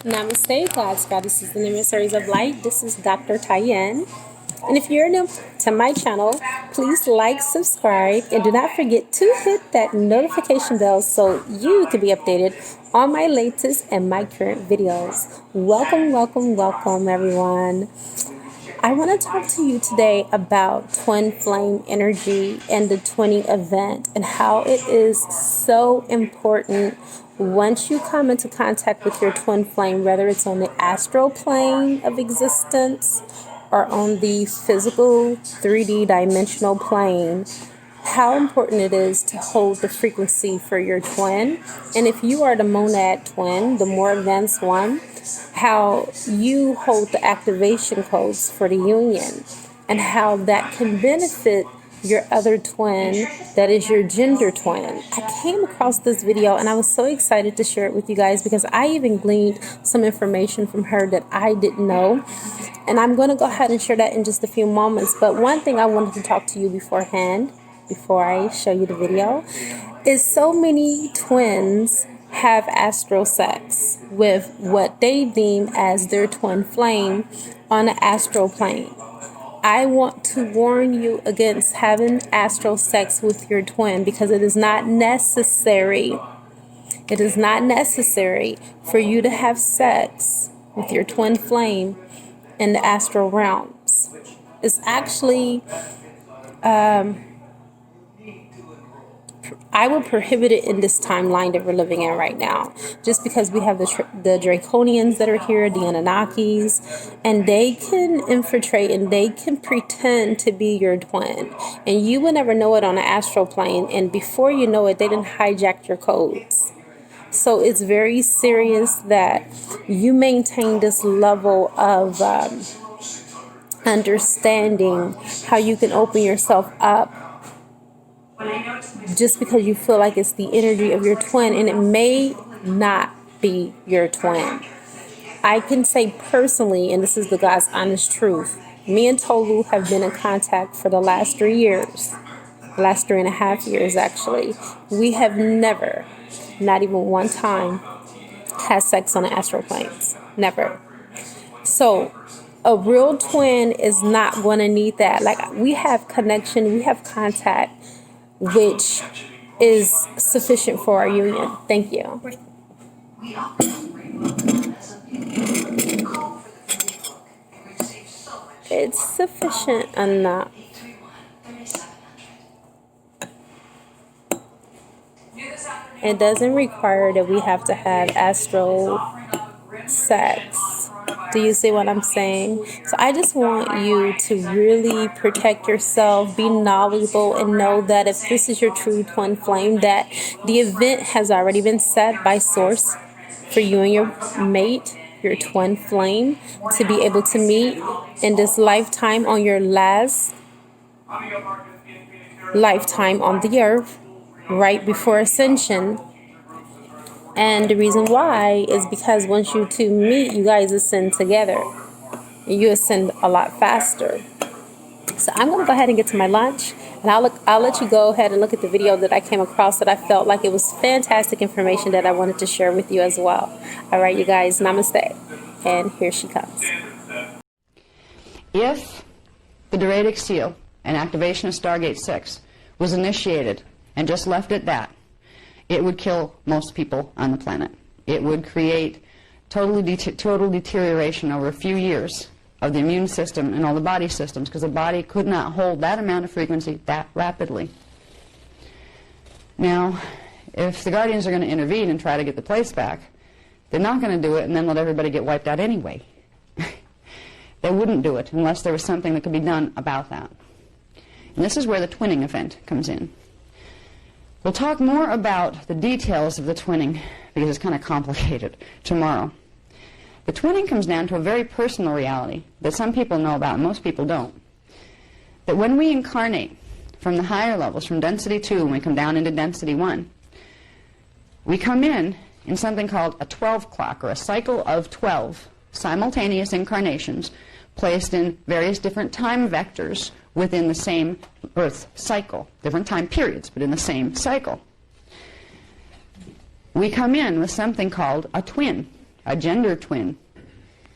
Namaste, God's Goddesses and Emissaries of Light. This is Dr. Tyen. And if you're new to my channel, please like, subscribe, and do not forget to hit that notification bell so you can be updated on my latest and my current videos. Welcome, welcome, welcome, everyone. I want to talk to you today about twin flame energy and the twinning event and how it is so important once you come into contact with your twin flame, whether it's on the astral plane of existence or on the physical 3D dimensional plane, how important it is to hold the frequency for your twin. And if you are the monad twin, the more advanced one, how you hold the activation codes for the union and how that can benefit your other twin that is your gender twin. I came across this video and I was so excited to share it with you guys because I even gleaned some information from her that I didn't know. And I'm going to go ahead and share that in just a few moments. But one thing I wanted to talk to you beforehand, before I show you the video, is so many twins have astral sex with what they deem as their twin flame on the astral plane. I want to warn you against having astral sex with your twin because it is not necessary. It is not necessary for you to have sex with your twin flame in the astral realms. It's actually I would prohibit it in this timeline that we're living in right now, just because we have the Draconians that are here, the Anunnakis, and they can infiltrate and they can pretend to be your twin, and you will never know it on the astral plane, and before you know it, they didn't hijack your codes. So it's very serious that you maintain this level of understanding how you can open yourself up just because you feel like it's the energy of your twin, and it may not be your twin. I can say personally, and this is the God's honest truth, me and Tolu have been in contact for the last 3 years, the last 3.5 years actually. We have never, not even one time, had sex on the astral planes. Never. So a real twin is not going to need that. Like, we have connection, we have contact, which is sufficient for our union. Thank you. It's sufficient enough. It doesn't require that we have to have astral sex. Do you see what I'm saying? So I just want you to really protect yourself, be knowledgeable, and know that if this is your true twin flame, that the event has already been set by source for you and your mate, your twin flame, to be able to meet in this lifetime on your last lifetime on the earth, right before ascension. And the reason why is because once you two meet, you guys ascend together. And you ascend a lot faster. So I'm going to go ahead and get to my lunch. And I'll let you go ahead and look at the video that I came across that I felt like it was fantastic information that I wanted to share with you as well. All right, you guys, namaste. And here she comes. If the Dario seal and activation of Stargate 6 was initiated and just left at that, it would kill most people on the planet. It would create total deterioration over a few years of the immune system and all the body systems, because the body could not hold that amount of frequency that rapidly. Now, if the Guardians are going to intervene and try to get the place back, they're not going to do it and then let everybody get wiped out anyway. They wouldn't do it unless there was something that could be done about that. And this is where the twinning event comes in. We'll talk more about the details of the twinning, because it's kind of complicated, tomorrow. The twinning comes down to a very personal reality that some people know about and most people don't. That when we incarnate from the higher levels, from density 2, and we come down into density 1, we come in something called a 12 clock, or a cycle of 12 simultaneous incarnations placed in various different time vectors within the same Earth cycle, different time periods, but in the same cycle. We come in with something called a twin, a gender twin,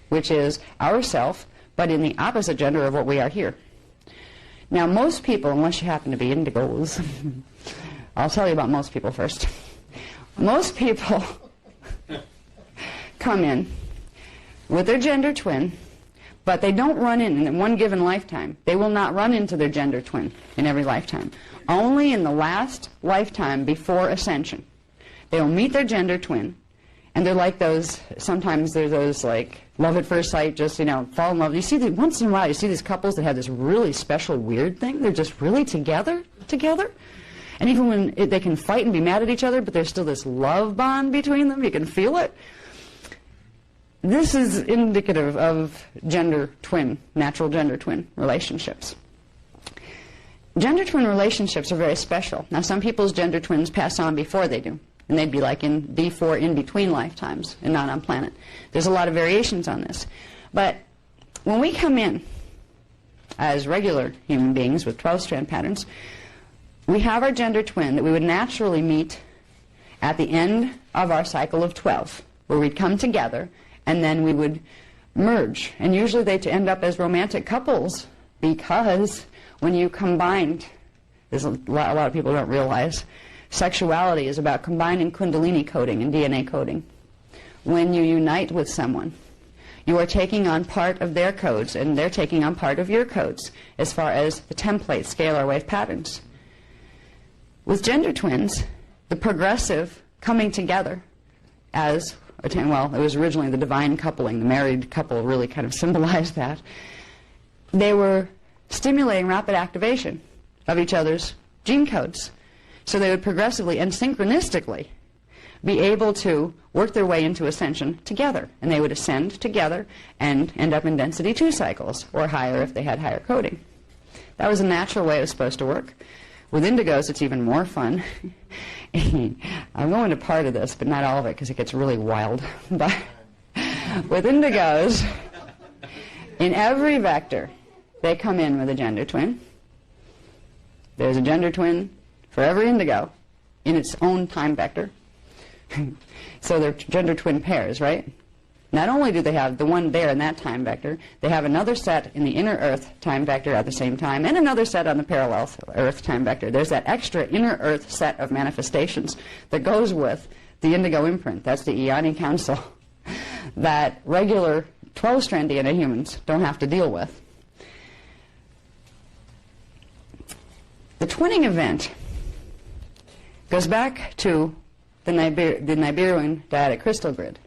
which is ourself, but in the opposite gender of what we are here. Now, most people, unless you happen to be indigos, I'll tell you about most people first. Most people come in with their gender twin, but they don't run in one given lifetime. They will not run into their gender twin in every lifetime. Only in the last lifetime before ascension. They will meet their gender twin, and they're like those, sometimes they're those like love at first sight, just, fall in love. You see, once in a while, you see these couples that have this really special weird thing. They're just really together. And even when they can fight and be mad at each other, but there's still this love bond between them. You can feel it. This is indicative of gender twin, natural gender twin relationships. Gender twin relationships are very special. Now, some people's gender twins pass on before they do, and they'd be like before in between lifetimes and not on planet. There's a lot of variations on this. But when we come in as regular human beings with 12-strand patterns, we have our gender twin that we would naturally meet at the end of our cycle of 12, where we'd come together and then we would merge. And usually they end up as romantic couples, because when you combined, there's a lot of people don't realize, sexuality is about combining Kundalini coding and DNA coding. When you unite with someone, you are taking on part of their codes, and they're taking on part of your codes as far as the template, scalar wave patterns. With gender twins, the progressive coming together as, well, it was originally the divine coupling. The married couple really kind of symbolized that. They were stimulating rapid activation of each other's gene codes. So they would progressively and synchronistically be able to work their way into ascension together. And they would ascend together and end up in density 2 cycles, or higher if they had higher coding. That was a natural way it was supposed to work. With indigos, it's even more fun. I'm going to part of this, but not all of it, because it gets really wild. But with indigos, in every vector, they come in with a gender twin. There's a gender twin for every indigo in its own time vector. So they're gender twin pairs, right? Not only do they have the one there in that time vector, they have another set in the inner Earth time vector at the same time, and another set on the parallel Earth time vector. There's that extra inner Earth set of manifestations that goes with the indigo imprint. That's the Ioni Council that regular 12-strand DNA humans don't have to deal with. The twinning event goes back to the Nibirian dyadic crystal grid.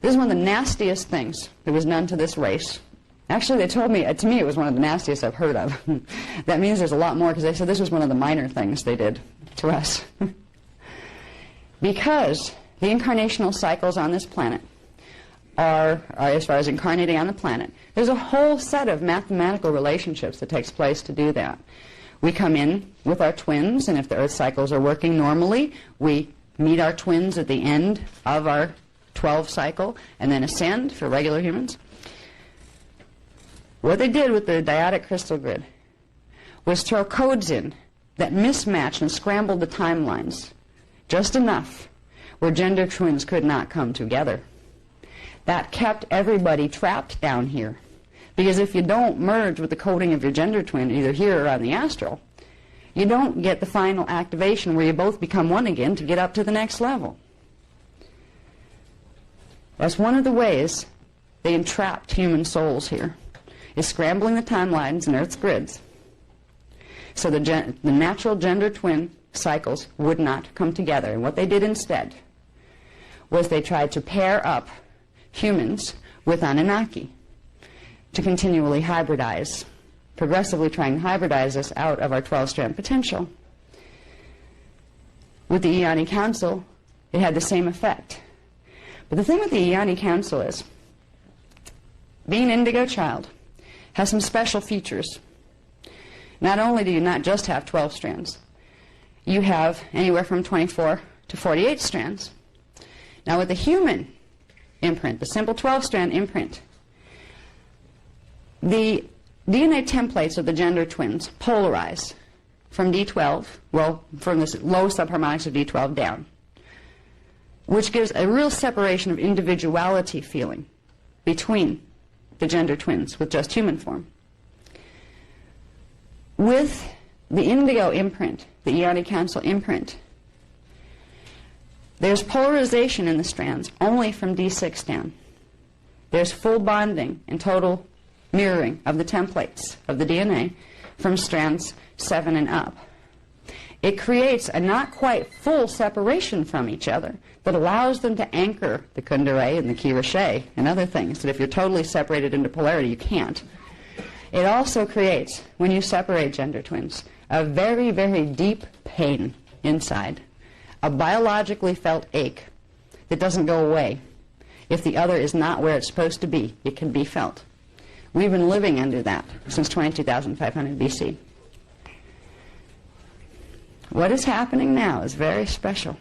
This is one of the nastiest things that was done to this race. Actually, they told me, to me, it was one of the nastiest I've heard of. That means there's a lot more, because they said this was one of the minor things they did to us. Because the incarnational cycles on this planet are, as far as incarnating on the planet, there's a whole set of mathematical relationships that takes place to do that. We come in with our twins, and if the Earth cycles are working normally, we meet our twins at the end of our 12 cycle, and then ascend for regular humans. What they did with the dyadic crystal grid was throw codes in that mismatched and scrambled the timelines just enough where gender twins could not come together. That kept everybody trapped down here. Because if you don't merge with the coding of your gender twin, either here or on the astral, you don't get the final activation where you both become one again to get up to the next level. That's one of the ways they entrapped human souls here, is scrambling the timelines and Earth's grids. So the natural gender twin cycles would not come together. And what they did instead was they tried to pair up humans with Anunnaki to continually hybridize, progressively trying to hybridize us out of our 12-strand potential. With the Ioni Council, it had the same effect. But the thing with the Ioni Council is, being an indigo child has some special features. Not only do you not just have 12 strands, you have anywhere from 24 to 48 strands. Now with the human imprint, the simple 12-strand imprint, the DNA templates of the gender twins polarize from D12, well, from the low subharmonics of D12 down. which gives a real separation of individuality feeling between the gender twins with just human form. With the indigo imprint, the Eonic Council imprint, there's polarization in the strands only from D6 down. There's full bonding and total mirroring of the templates of the DNA from strands 7 and up. It creates a not quite full separation from each other that allows them to anchor the Kundalini and the Kirashe and other things that if you're totally separated into polarity, you can't. It also creates, when you separate gender twins, a very, very deep pain inside, a biologically felt ache that doesn't go away. If the other is not where it's supposed to be, it can be felt. We've been living under that since 22,500 BC. What is happening now is very special.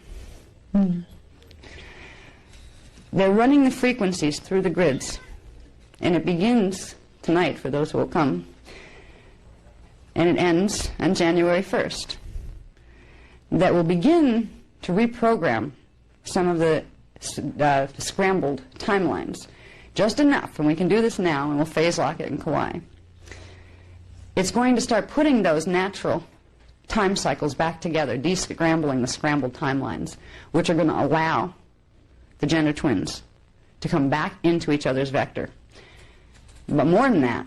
They're running the frequencies through the grids, and it begins tonight for those who will come, and it ends on January 1st. That will begin to reprogram some of the scrambled timelines. Just enough, and we can do this now, and we'll phase lock it in Kauai. It's going to start putting those natural time cycles back together, de-scrambling the scrambled timelines, which are going to allow the gender twins to come back into each other's vector. But more than that,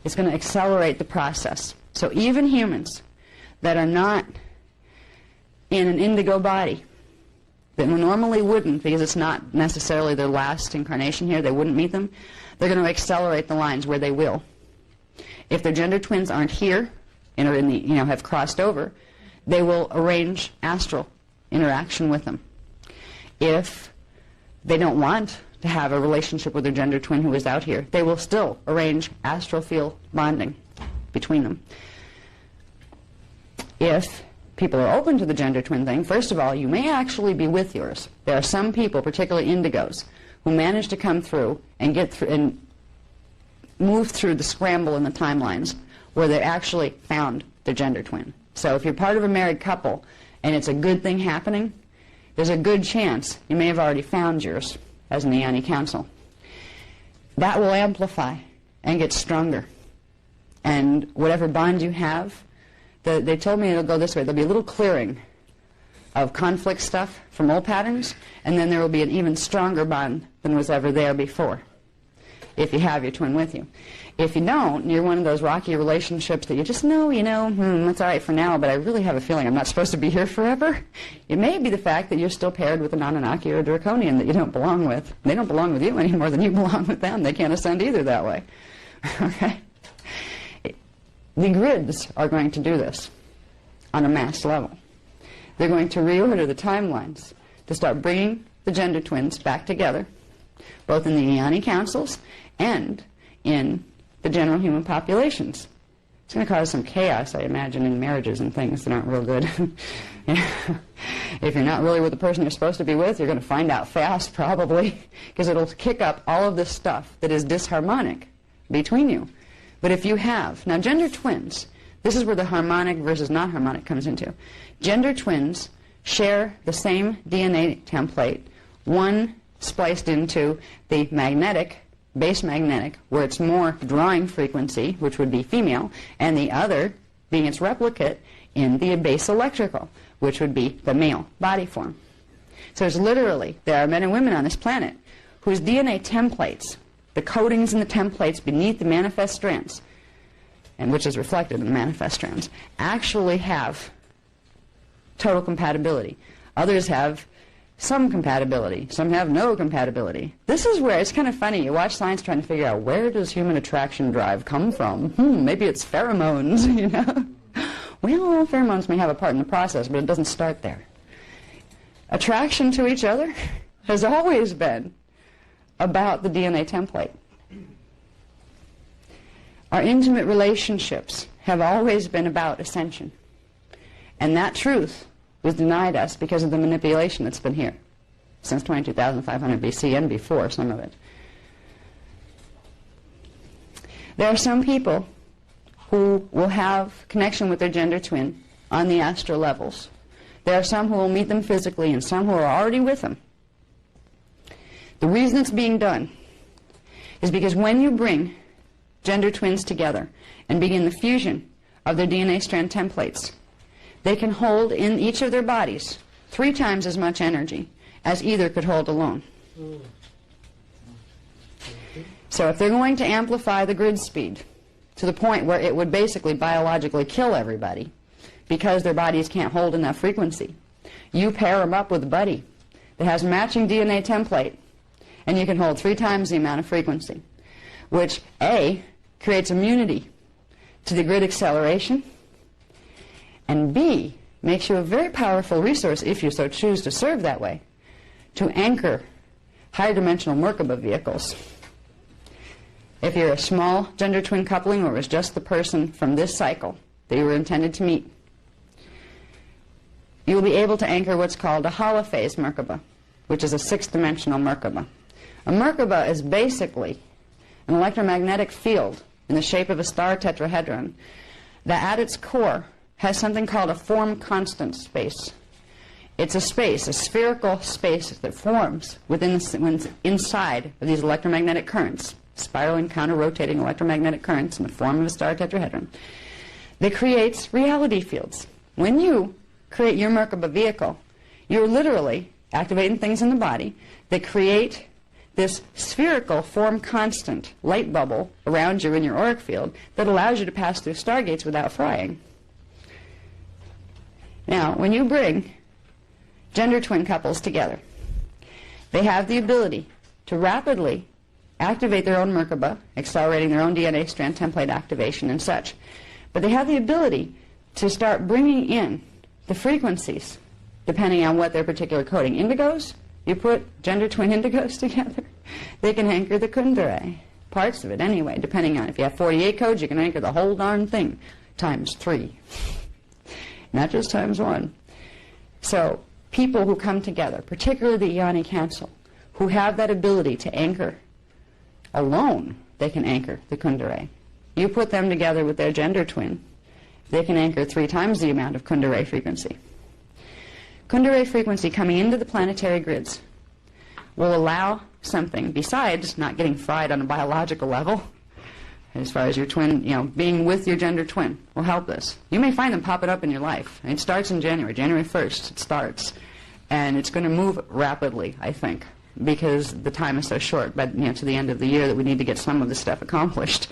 it's going to accelerate the process. So even humans that are not in an indigo body, that normally wouldn't, because it's not necessarily their last incarnation here, they wouldn't meet them, they're going to accelerate the lines where they will. If their gender twins aren't here, and are in the, have crossed over, they will arrange astral interaction with them. If they don't want to have a relationship with their gender twin who is out here, they will still arrange astral field bonding between them. If people are open to the gender twin thing, first of all, you may actually be with yours. There are some people, particularly indigos, who manage to come through and get through and move through the scramble in the timelines where they actually found their gender twin. So if you're part of a married couple and it's a good thing happening, there's a good chance you may have already found yours as an Eonic Council. That will amplify and get stronger. And whatever bond you have, they told me it'll go this way. There'll be a little clearing of conflict stuff from old patterns, and then there will be an even stronger bond than was ever there before, if you have your twin with you. If you don't, you're one of those rocky relationships that you just know, that's all right for now, but I really have a feeling I'm not supposed to be here forever. It may be the fact that you're still paired with an Anunnaki or a Draconian that you don't belong with. They don't belong with you any more than you belong with them. They can't ascend either that way. Okay? The grids are going to do this on a mass level. They're going to reorder the timelines to start bringing the gender twins back together, both in the Eonic councils and in the general human populations. It's going to cause some chaos, I imagine, in marriages and things that aren't real good. If you're not really with the person you're supposed to be with, you're going to find out fast, probably, because it'll kick up all of this stuff that is disharmonic between you. But if you have, now gender twins, this is where the harmonic versus not harmonic comes into. Gender twins share the same DNA template, one spliced into the magnetic, base magnetic, where it's more drawing frequency, which would be female, and the other being its replicate in the base electrical, which would be the male body form. So it's literally, there are men and women on this planet whose DNA templates, the codings and the templates beneath the manifest strands, and which is reflected in the manifest strands, actually have total compatibility. Others have some compatibility. Some have no compatibility. This is where it's kind of funny. You watch science trying to figure out, where does human attraction drive come from? Maybe it's pheromones, Well, pheromones may have a part in the process, but it doesn't start there. Attraction to each other has always been about the DNA template. Our intimate relationships have always been about ascension. And that truth was denied us because of the manipulation that's been here since 22,500 BC and before, some of it. There are some people who will have connection with their gender twin on the astral levels There are some who will meet them physically and some who are already with them. The reason it's being done is because when you bring gender twins together and begin the fusion of their DNA strand templates, they can hold in each of their bodies 3 times as much energy as either could hold alone. So if they're going to amplify the grid speed to the point where it would basically biologically kill everybody because their bodies can't hold enough frequency, you pair them up with a buddy that has a matching DNA template, and you can hold 3 times the amount of frequency, which A, creates immunity to the grid acceleration, and B, makes you a very powerful resource, if you so choose to serve that way, to anchor higher dimensional Merkabah vehicles. If you're a small gender twin coupling or it was just the person from this cycle that you were intended to meet, you will be able to anchor what's called a holophase Merkabah, which is a 6th-dimensional Merkabah. A Merkabah is basically an electromagnetic field in the shape of a star tetrahedron that at its core has something called a form constant space. It's a space, a spherical space that forms inside of these electromagnetic currents, spiraling, counter-rotating electromagnetic currents in the form of a star tetrahedron, that creates reality fields. When you create your Merkabah vehicle, you're literally activating things in the body that create this spherical form constant light bubble around you in your auric field that allows you to pass through stargates without frying. Now, when you bring gender twin couples together, they have the ability to rapidly activate their own Merkabah, accelerating their own DNA strand template activation and such. But they have the ability to start bringing in the frequencies depending on what their particular coding. Indigos, you put gender twin indigos together, they can anchor the Kundalini, parts of it anyway, depending on if you have 48 codes, you can anchor the whole darn thing times 3, not just times 1. So people who come together, particularly the Ioni Council, who have that ability to anchor alone, they can anchor the Kundalini. You put them together with their gender twin, they can anchor 3 times the amount of Kundalini frequency. Kundalini frequency coming into the planetary grids will allow something besides not getting fried on a biological level, as far as your twin, being with your gender twin will help this. You may find them popping up in your life. It starts in January 1st it starts, and it's going to move rapidly, I think, because the time is so short, but to the end of the year that we need to get some of this stuff accomplished.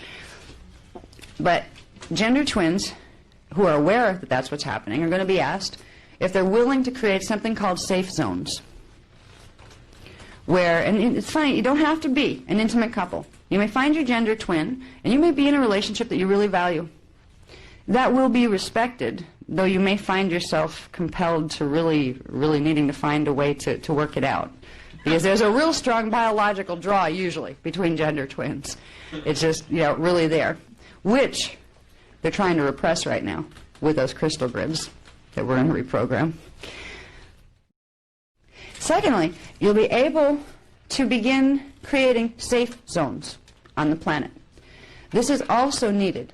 But gender twins who are aware that that's what's happening are going to be asked if they're willing to create something called safe zones, where, and it's funny, you don't have to be an intimate couple. You may find your gender twin, and you may be in a relationship that you really value. That will be respected, though you may find yourself compelled to really needing to find a way to work it out. Because there's a real strong biological draw, usually, between gender twins. It's just, really there, which they're trying to repress right now with those crystal grids that we're going to reprogram. Secondly, you'll be able to begin creating safe zones on the planet. This is also needed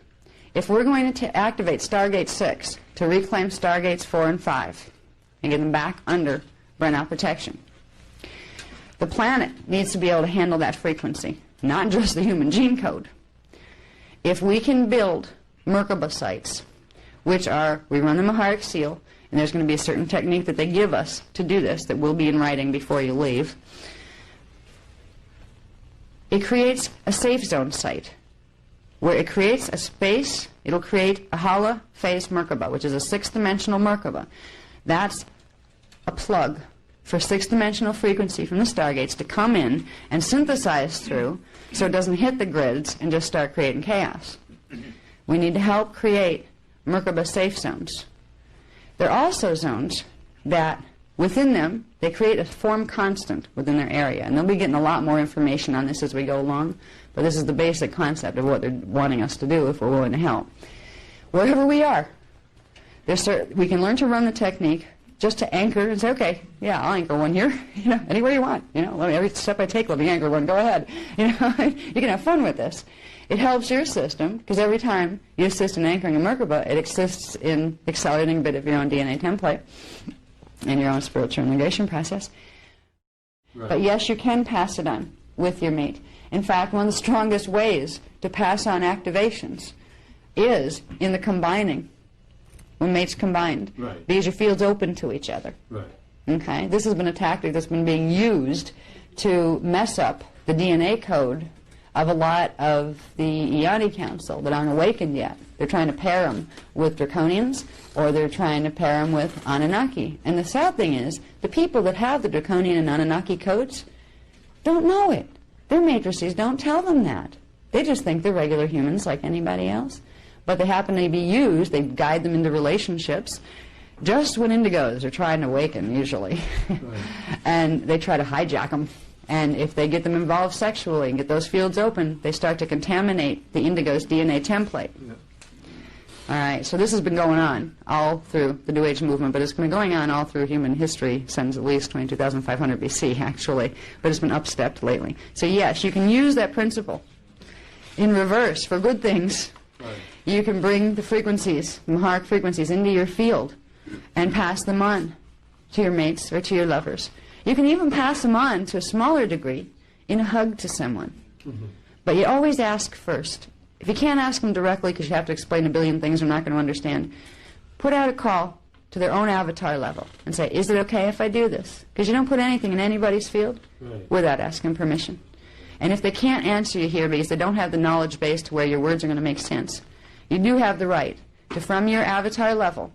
if we're going to activate Stargate 6 to reclaim Stargates 4 and 5 and get them back under burnout protection. The planet needs to be able to handle that frequency, not just the human gene code. If we can build Merkabah sites, which are, we run them a hierarch seal, and there's going to be a certain technique that they give us to do this that will be in writing before you leave. It creates a safe zone site where it creates a space. It'll create a holophase Merkabah, which is a 6th-dimensional Merkabah. That's a plug for 6th-dimensional frequency from the stargates to come in and synthesize through so it doesn't hit the grids and just start creating chaos. We need to help create Merkabah safe zones. There are also zones that, within them, they create a form constant within their area. And they'll be getting a lot more information on this as we go along, but this is the basic concept of what they're wanting us to do if we're willing to help. Wherever we are, we can learn to run the technique just to anchor and say, okay, yeah, I'll anchor one here, anywhere you want. Every step I take, let me anchor one, go ahead. You can have fun with this. It helps your system, because every time you assist in anchoring a Merkabah, it assists in accelerating a bit of your own DNA template. in your own spiritual integration process. Right. But yes, you can pass it on with your mate. In fact, one of the strongest ways to pass on activations is in the combining, when mates combined, Right. because your fields open to each other. Right. Okay? This has been a tactic that's been being used to mess up the DNA code of a lot of the Iani Council that aren't awakened yet. They're trying to pair them with Draconians, or they're trying to pair them with Anunnaki. And the sad thing is, the people that have the Draconian and Anunnaki codes don't know it. Their matrices don't tell them that. They just think they're regular humans like anybody else. But they happen to be used, they guide them into relationships, just when indigos are trying to awaken, usually. Right. And they try to hijack them. And if they get them involved sexually and get those fields open, they start to contaminate the indigo's DNA template. Yeah. All right, so this has been going on all through the New Age movement, but it's been going on all through human history since at least 22,500 BC, actually, but it's been upstepped lately. So yes, you can use that principle in reverse for good things. Right. You can bring the frequencies, Maharic frequencies, into your field and pass them on to your mates or to your lovers. You can even pass them on to a smaller degree in a hug to someone. Mm-hmm. But you always ask first. If you can't ask them directly because you have to explain a billion things they're not going to understand, put out a call to their own avatar level and say, is it okay if I do this? Because you don't put anything in anybody's field without asking permission. And if they can't answer you here because they don't have the knowledge base to where your words are going to make sense, you do have the right to, from your avatar level,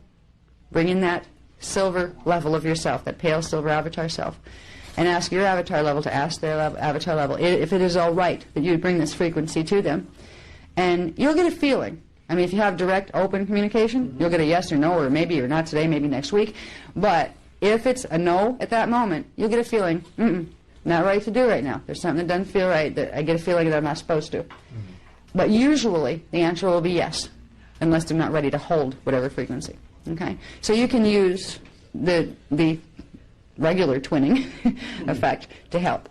bring in that silver level of yourself, that pale silver avatar self, and ask your avatar level to ask their avatar level if it is all right that you bring this frequency to them. And you'll get a feeling. I mean, if you have direct, open communication, you'll get a yes or no, or maybe or not today, maybe next week. But if it's a no at that moment, you'll get a feeling, not right to do right now. There's something that doesn't feel right, that I get a feeling that I'm not supposed to. But usually, the answer will be yes, unless they're not ready to hold whatever frequency. Okay? So you can use the regular twinning effect to help.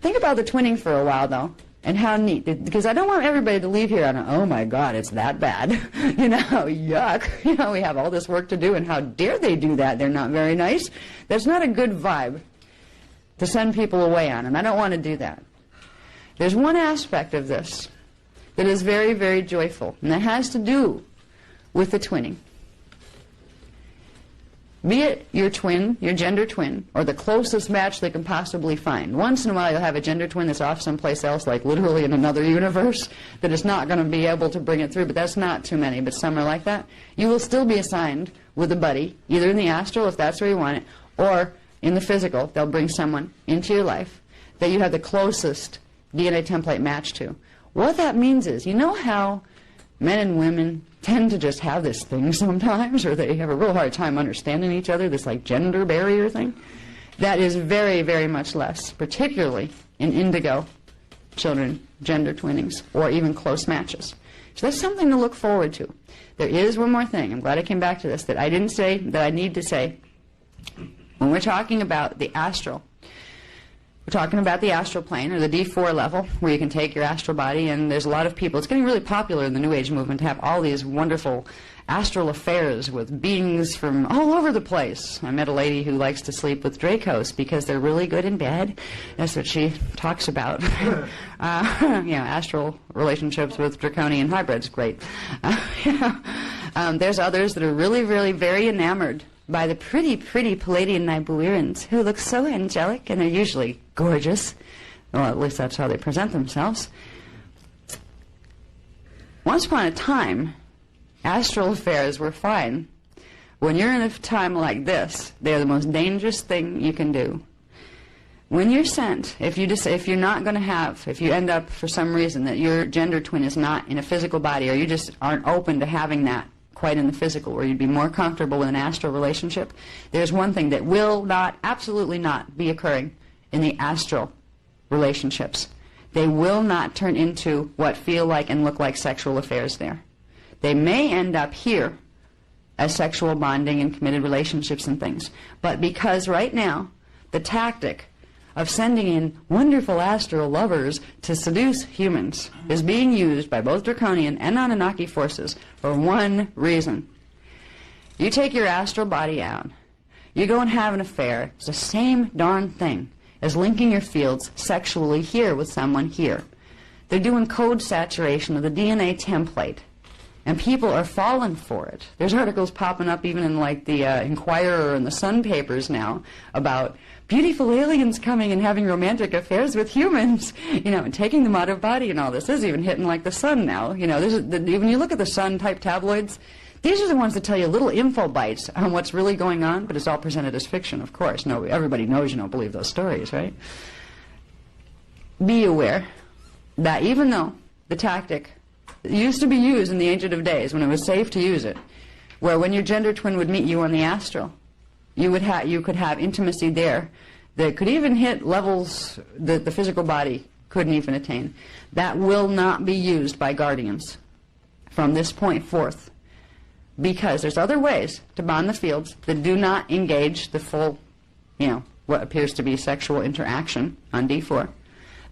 Think about the twinning for a while, though. And how neat, because I don't want everybody to leave here on, oh my God, it's that bad. You know, yuck. You know, we have all this work to do, and how dare they do that? They're not very nice. That's not a good vibe to send people away on, and I don't want to do that. There's one aspect of this that is very, very joyful, and that has to do with the twinning. Be it your twin, your gender twin, or the closest match they can possibly find. Once in a while you'll have a gender twin that's off someplace else, like literally in another universe, that is not going to be able to bring it through, but that's not too many, but some are like that. You will still be assigned with a buddy, either in the astral, if that's where you want it, or in the physical. They'll bring someone into your life that you have the closest DNA template match to. What that means is, you know how men and women tend to just have this thing sometimes, or they have a real hard time understanding each other, this like gender barrier thing? That is very, very much less, particularly in indigo children, gender twinnings, or even close matches. So that's something to look forward to. There is one more thing, I'm glad I came back to this, that I didn't say, that I need to say. When we're talking about the astral, we're talking about the astral plane, or the D4 level, where you can take your astral body, and there's a lot of people. It's getting really popular in the New Age movement to have all these wonderful astral affairs with beings from all over the place. I met a lady who likes to sleep with Dracos because they're really good in bed. That's what she talks about. Astral relationships with draconian hybrids, great. There's others that are really, really very enamored by the pretty, pretty Palladian Nibiruans, who look so angelic, and they're usually gorgeous. Well, at least that's how they present themselves. Once upon a time, astral affairs were fine. When you're in a time like this, they're the most dangerous thing you can do. When you're sent, if you're not going to have, if you end up for some reason that your gender twin is not in a physical body, or you just aren't open to having that quite in the physical, where you'd be more comfortable with an astral relationship, there's one thing that will not, absolutely not, be occurring in the astral relationships. They will not turn into what feel like and look like sexual affairs there. They may end up here as sexual bonding and committed relationships and things, but because right now the tactic of sending in wonderful astral lovers to seduce humans is being used by both Draconian and Anunnaki forces for one reason. You take your astral body out, You go and have an affair. It's the same darn thing as linking your fields sexually here with someone here. They're doing code saturation of the DNA template, and people are falling for it. There's articles popping up even in like the Inquirer and the Sun papers now about beautiful aliens coming and having romantic affairs with humans, you know, and taking them out of body and all this. This is even hitting like the Sun now. You know, when you look at the Sun type tabloids, these are the ones that tell you little info bites on what's really going on, but it's all presented as fiction, of course. No, everybody knows you don't believe those stories, right? Be aware that even though the tactic used to be used in the ancient of days when it was safe to use it, where when your gender twin would meet you on the astral, you could have intimacy there that could even hit levels that the physical body couldn't even attain. That will not be used by guardians from this point forth, because there's other ways to bond the fields that do not engage the full, you know, what appears to be sexual interaction on D4.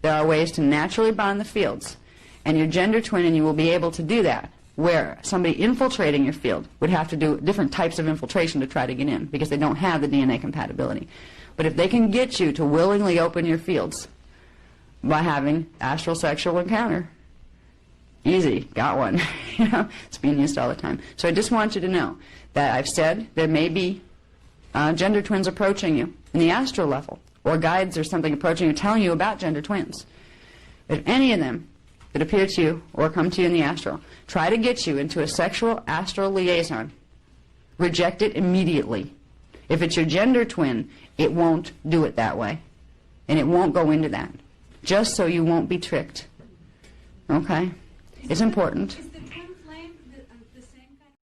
There are ways to naturally bond the fields, and your gender twin and you will be able to do that, where somebody infiltrating your field would have to do different types of infiltration to try to get in, because they don't have the DNA compatibility. But if they can get you to willingly open your fields by having astral sexual encounter, easy, got one. You know, it's being used all the time. So I just want you to know that I've said there may be gender twins approaching you in the astral level, or guides or something approaching you, telling you about gender twins. If any of them that appear to you or come to you in the astral try to get you into a sexual astral liaison, reject it immediately. If it's your gender twin, it won't do it that way, and it won't go into that, just so you won't be tricked. Okay? It's important.